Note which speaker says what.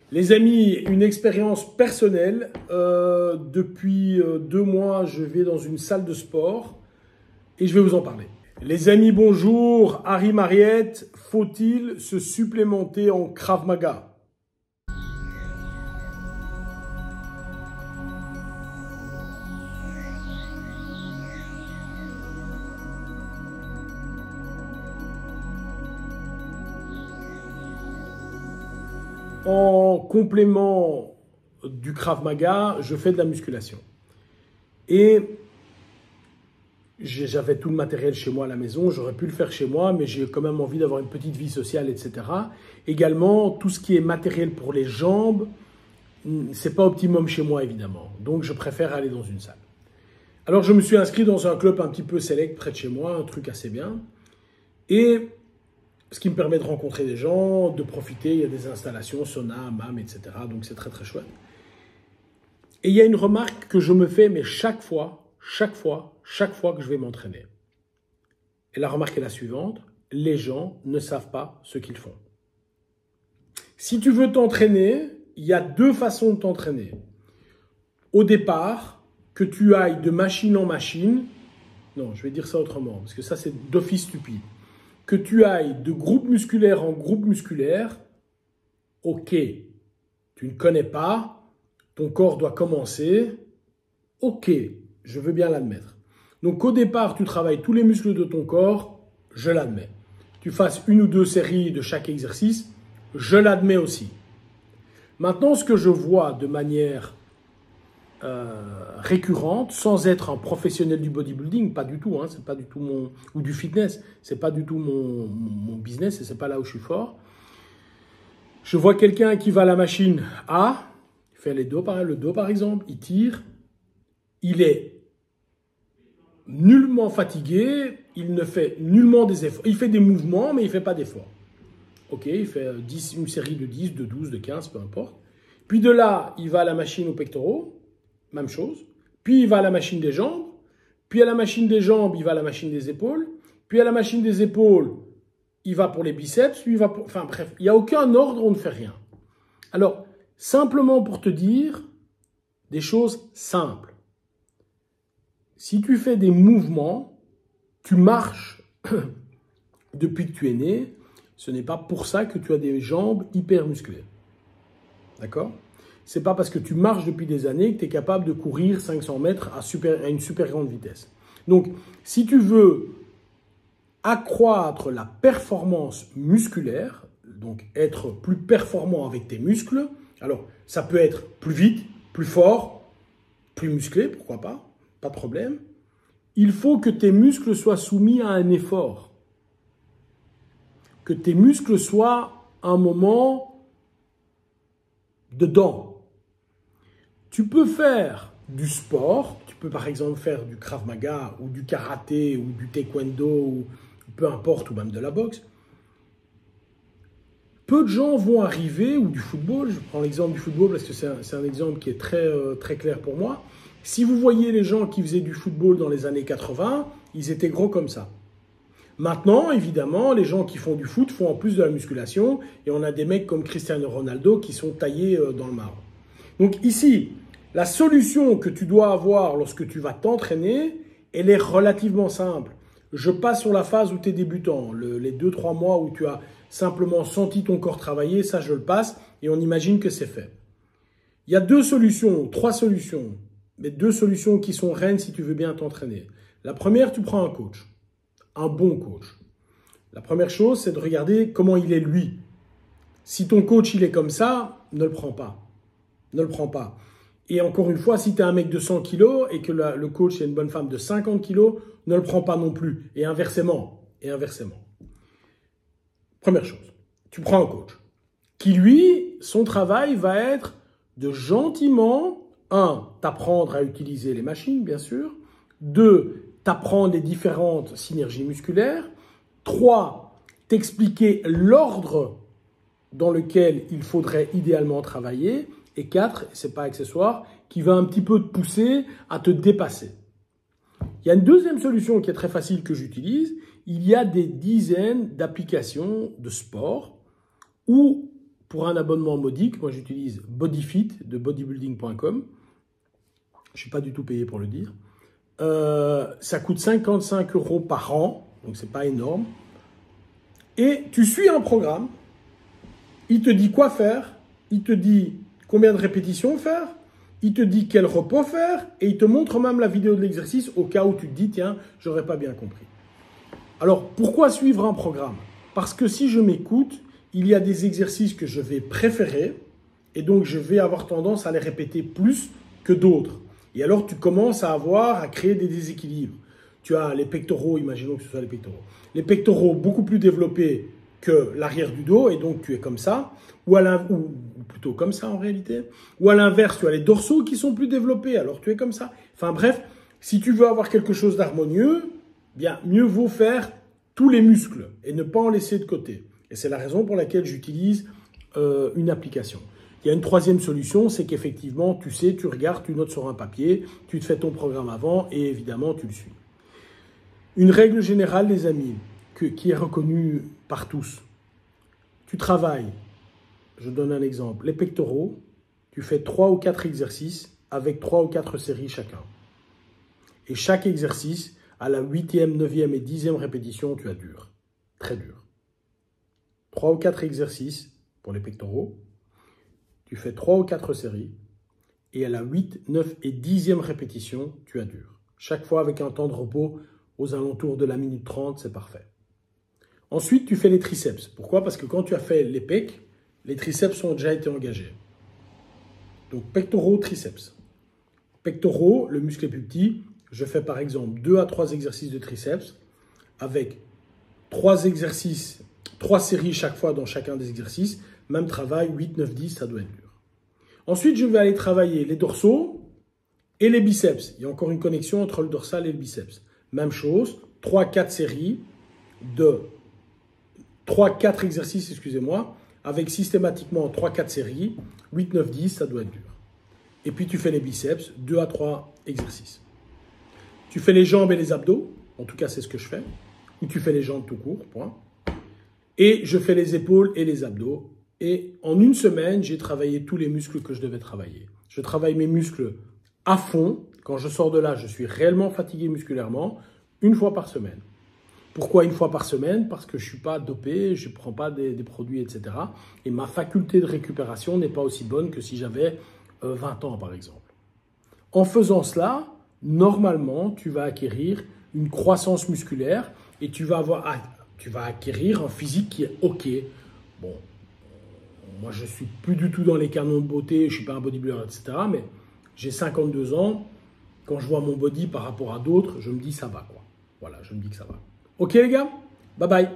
Speaker 1: Les amis, une expérience personnelle. Depuis 2 mois, je vais dans une salle de sport et je vais vous en parler. Les amis, bonjour. Harry Mariette, faut-il se supplémenter en Krav Maga ? En complément du Krav Maga, je fais de la musculation. Et j'avais tout le matériel chez moi à la maison, j'aurais pu le faire chez moi, mais j'ai quand même envie d'avoir une petite vie sociale, etc. Également, tout ce qui est matériel pour les jambes, c'est pas optimum chez moi, évidemment. Donc, je préfère aller dans une salle. Alors, je me suis inscrit dans un club un petit peu select près de chez moi, un truc assez bien. Et ce qui me permet de rencontrer des gens, de profiter. Il y a des installations, sauna, hammam, etc. Donc, c'est très, très chouette. Et il y a une remarque que je me fais, mais chaque fois que je vais m'entraîner. Et la remarque est la suivante. Les gens ne savent pas ce qu'ils font. Si tu veux t'entraîner, il y a 2 façons de t'entraîner. Au départ, que tu ailles de machine en machine. Non, je vais dire ça autrement, parce que ça, c'est d'office stupide. Que tu ailles de groupe musculaire en groupe musculaire, ok, tu ne connais pas, ton corps doit commencer, ok, je veux bien l'admettre. Donc au départ, tu travailles tous les muscles de ton corps, je l'admets. Tu fasses 1 ou 2 séries de chaque exercice, je l'admets aussi. Maintenant, ce que je vois de manière récurrente, sans être un professionnel du bodybuilding, pas du tout, hein, c'est pas du tout mon, ou du fitness, c'est pas du tout mon business et c'est pas là où je suis fort. Je vois quelqu'un qui va à la machine A, il fait le dos par exemple, il tire, il est nullement fatigué, il ne fait nullement des efforts, il fait des mouvements mais il fait pas d'efforts. Ok, il fait une série de 10, de 12, de 15, peu importe. Puis de là, il va à la machine aux pectoraux, même chose. Puis il va à la machine des jambes. Puis à la machine des jambes, il va à la machine des épaules. Puis à la machine des épaules, il va pour les biceps. Puis il va pour... Enfin bref, il n'y a aucun ordre, on ne fait rien. Alors, simplement pour te dire des choses simples. Si tu fais des mouvements, tu marches depuis que tu es né, ce n'est pas pour ça que tu as des jambes hyper musclées. D'accord ? C'est pas parce que tu marches depuis des années que tu es capable de courir 500 mètres à une super grande vitesse. Donc, si tu veux accroître la performance musculaire, donc être plus performant avec tes muscles, alors ça peut être plus vite, plus fort, plus musclé, pourquoi pas, pas de problème. Il faut que tes muscles soient soumis à un effort. Que tes muscles soient à un moment dedans. Tu peux faire du sport, tu peux par exemple faire du Krav Maga ou du karaté ou du taekwondo ou peu importe, ou même de la boxe. Peu de gens vont arriver, ou du football, je prends l'exemple du football parce que c'est un exemple qui est très clair pour moi. Si vous voyez les gens qui faisaient du football dans les années 80, ils étaient gros comme ça. Maintenant, évidemment, les gens qui font du foot font en plus de la musculation et on a des mecs comme Cristiano Ronaldo qui sont taillés dans le marbre. Donc ici, la solution que tu dois avoir lorsque tu vas t'entraîner, elle est relativement simple. Je passe sur la phase où tu es débutant, les 2-3 mois où tu as simplement senti ton corps travailler, ça je le passe et on imagine que c'est fait. Il y a 2 solutions, 3 solutions, mais 2 solutions qui sont reines si tu veux bien t'entraîner. La première, tu prends un coach, un bon coach. La première chose, c'est de regarder comment il est lui. Si ton coach il est comme ça, ne le prends pas. Ne le prends pas. Et encore une fois, si tu es un mec de 100 kg et que le coach est une bonne femme de 50 kg, ne le prends pas non plus. Et inversement. Première chose, tu prends un coach qui, lui, son travail va être de gentiment, 1, t'apprendre à utiliser les machines, bien sûr. 2, t'apprendre les différentes synergies musculaires. 3, t'expliquer l'ordre dans lequel il faudrait idéalement travailler. Et 4, c'est pas accessoire, qui va un petit peu te pousser à te dépasser. Il y a une deuxième solution qui est très facile que j'utilise. Il y a des dizaines d'applications de sport où pour un abonnement modique. Moi, j'utilise BodyFit de bodybuilding.com. Je ne suis pas du tout payé pour le dire. Ça coûte 55 € par an, donc c'est pas énorme. Et tu suis un programme. Il te dit quoi faire. Il te dit combien de répétitions faire. Il te dit quel repos faire. Et il te montre même la vidéo de l'exercice au cas où tu te dis, tiens, j'aurais pas bien compris. Alors, pourquoi suivre un programme? Parce que si je m'écoute, il y a des exercices que je vais préférer et donc je vais avoir tendance à les répéter plus que d'autres. Et alors, tu commences à créer des déséquilibres. Tu as les pectoraux, imaginons que ce soit les pectoraux. Les pectoraux beaucoup plus développés que l'arrière du dos et donc tu es comme ça, ou plutôt comme ça en réalité. Ou à l'inverse, tu as les dorsaux qui sont plus développés, alors tu es comme ça. Enfin bref, si tu veux avoir quelque chose d'harmonieux, bien, mieux vaut faire tous les muscles et ne pas en laisser de côté. Et c'est la raison pour laquelle j'utilise une application. Il y a une troisième solution, c'est qu'effectivement, tu sais, tu regardes, tu notes sur un papier, tu te fais ton programme avant et évidemment, tu le suis. Une règle générale, les amis, qui est reconnue par tous. Tu travailles, je donne un exemple, les pectoraux, tu fais 3 ou 4 exercices avec 3 ou 4 séries chacun. Et chaque exercice, à la 8e, 9e et 10e répétition, tu as dur. Très dur. 3 ou 4 exercices pour les pectoraux. Tu fais 3 ou 4 séries. Et à la 8, 9 et 10e répétition, tu as dur. Chaque fois avec un temps de repos aux alentours de la minute 30, c'est parfait. Ensuite, tu fais les triceps. Pourquoi? Parce que quand tu as fait les pecs, les triceps ont déjà été engagés. Donc, pectoraux, triceps. Pectoraux, le muscle est plus petit. Je fais par exemple 2 à 3 exercices de triceps avec 3 exercices, 3 séries chaque fois dans chacun des exercices. Même travail, 8, 9, 10, ça doit être dur. Ensuite, je vais aller travailler les dorsaux et les biceps. Il y a encore une connexion entre le dorsal et le biceps. Même chose, 3-4 séries de 3-4 exercices, excusez-moi, avec systématiquement 3-4 séries, 8, 9, 10, ça doit être dur. Et puis tu fais les biceps, 2 à 3 exercices. Tu fais les jambes et les abdos, en tout cas c'est ce que je fais, ou tu fais les jambes tout court, point. Et je fais les épaules et les abdos. Et en une semaine, j'ai travaillé tous les muscles que je devais travailler. Je travaille mes muscles à fond. Quand je sors de là, je suis réellement fatigué musculairement, une fois par semaine. Pourquoi une fois par semaine? Parce que je ne suis pas dopé, je ne prends pas des produits, etc. Et ma faculté de récupération n'est pas aussi bonne que si j'avais 20 ans, par exemple. En faisant cela, normalement, tu vas acquérir une croissance musculaire et tu vas acquérir un physique qui est OK. Bon, moi, je ne suis plus du tout dans les canons de beauté, je ne suis pas un bodybuilder, etc. Mais j'ai 52 ans. Quand je vois mon body par rapport à d'autres, je me dis ça va, quoi. Voilà, je me dis que ça va. OK, les gars? Bye bye.